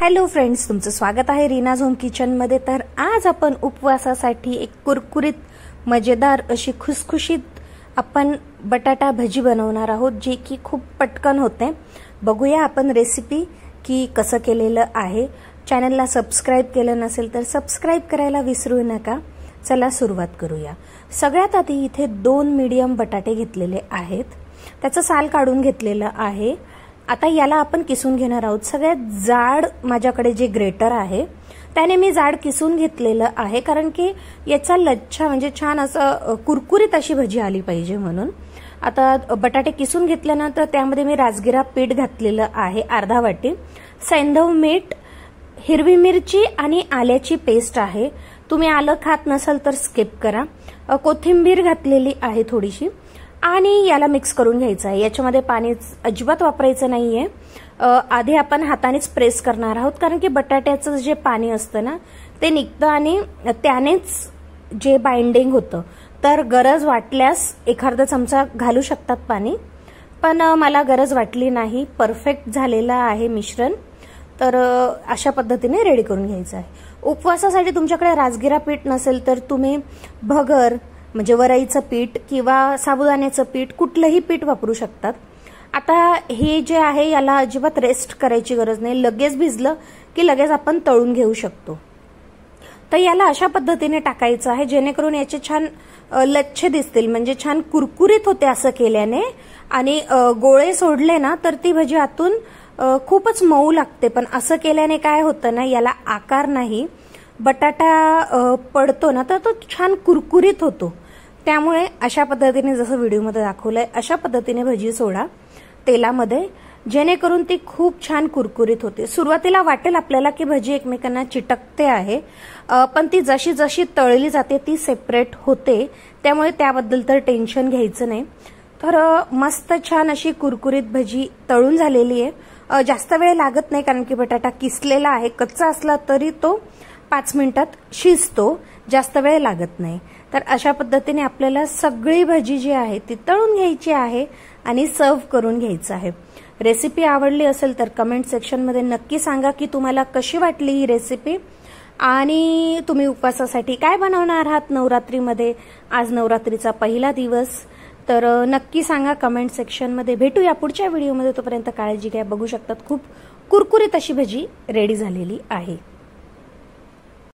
Hello friends, तुमचं स्वागत आहे रीनाज होम किचनमध्ये। तर आज आपण उपवासासाठी एक कुरकुरीत मजेदार अशी खुसखुशीत आपण बटाटा भजी बनवणार आहोत, जे की खूप पटकन होते। बघूया आपण रेसिपी की कसं केलेलं आहे। चॅनलला सबस्क्राइब केलं नसेल तर सबस्क्राइब करायला विसरू नका। चला सुरुवात करूया। सगळ्यात आधी इथे 2 मीडियम बटाटे घेतलेले आहेत, त्याचं साल काढून घेतलेलं आहे। आता याला आपण किसून घेणार आहोत। सगळ्यात जाड माझ्याकडे जे ग्रेटर आहे त्याने मी जाड किसून घेतलेलं आहे, कारण की याचा लच्छा म्हणजे छान असं कुरकुरीत अशी भजी आली पाहिजे म्हणून। आता बटाटे किसून घेतल्यानंतर त्यामध्ये मी राजगिरा पीठ घातलेलं आहे अर्धा वाटी, सैंधव मीठ, हिरवी मिरची आणि आल्याची पेस्ट आहे। तुम्ही आलं खात नसाल तर स्किप करा। कोथिंबीर घातलेली आहे थोडीशी आणि याला मिक्स करून घ्यायचं आहे। याच्यामध्ये पाणी अजिबात वापरायचं नाहीये। आधी आपण हातानेच प्रेस करणार आहोत, कारण की बटाट्याचं जे पाणी असतं ना ते निघतं आणि त्यानेच जे बाइंडिंग होतं। तर गरज वाटल्यास एखादा चमचा घालू शकतात पाणी, पण मला गरज वाटली नाही। परफेक्ट झालेलं आहे मिश्रण। तर अशा पद्धतीने रेडी करून घ्यायचं आहे। उपवासासाठी तुमच्याकडे राजगिरा पीठ नसेल तर तुम्ही भगर म्हणजे वरईचं पीठ किंवा साबुदाण्याचं पीठ, कुठलंही पीठ वापरू शकतात। आता हे जे आहे याला अजिबात रेस्ट करायची गरज नाही, लगेच भिजलं की लगेच आपण तळून घेऊ शकतो। तर याला अशा पद्धतीने टाकायचं आहे जेणेकरून याचे छान लच्छे दिसतील, म्हणजे छान कुरकुरीत होते असं केल्याने। आणि गोळे सोडले ना तर ती भजी आतून खूपच मऊ लागते, पण असं केल्याने काय होतं ना, याला आकार नाही, बटाटा पडतो ना तर तो छान कुरकुरीत होतो। त्यामुळे अशा पद्धतीने जसं व्हिडिओमध्ये दाखवलंय अशा पद्धतीने भजी सोडा तेलामध्ये, जेणेकरून ती खूप छान कुरकुरीत होते। सुरुवातीला वाटेल आपल्याला की भजी एकमेकांना चिटकते आहे, पण ती जशी जशी तळली जाते ती सेपरेट होते, त्यामुळे त्याबद्दल तर टेन्शन घ्यायचं नाही। तर मस्त छान अशी कुरकुरीत भजी तळून झालेली आहे। जास्त वेळ लागत नाही, कारण की बटाटा किसलेला आहे, कच्चा असला तरी तो 5 मिनिटात शिजतो, जास्त वेळ लागत नाही। तर अशा पद्धतीने आपल्याला सगळी भजी जी आहे ती तळून घ्यायची आहे आणि सर्व करून घ्यायचं आहे। रेसिपी आवडली असेल तर कमेंट सेक्शनमध्ये नक्की सांगा की तुम्हाला कशी वाटली ही रेसिपी, आणि तुम्ही उपवासासाठी काय बनवणार आहात नवरात्रीमध्ये। आज नवरात्रीचा पहिला दिवस, तर नक्की सांगा कमेंट सेक्शनमध्ये। भेटूया पुढच्या व्हिडिओमध्ये, तोपर्यंत काळजी घ्या। बघू शकतात खूप कुरकुरीत अशी भजी रेडी झालेली आहे।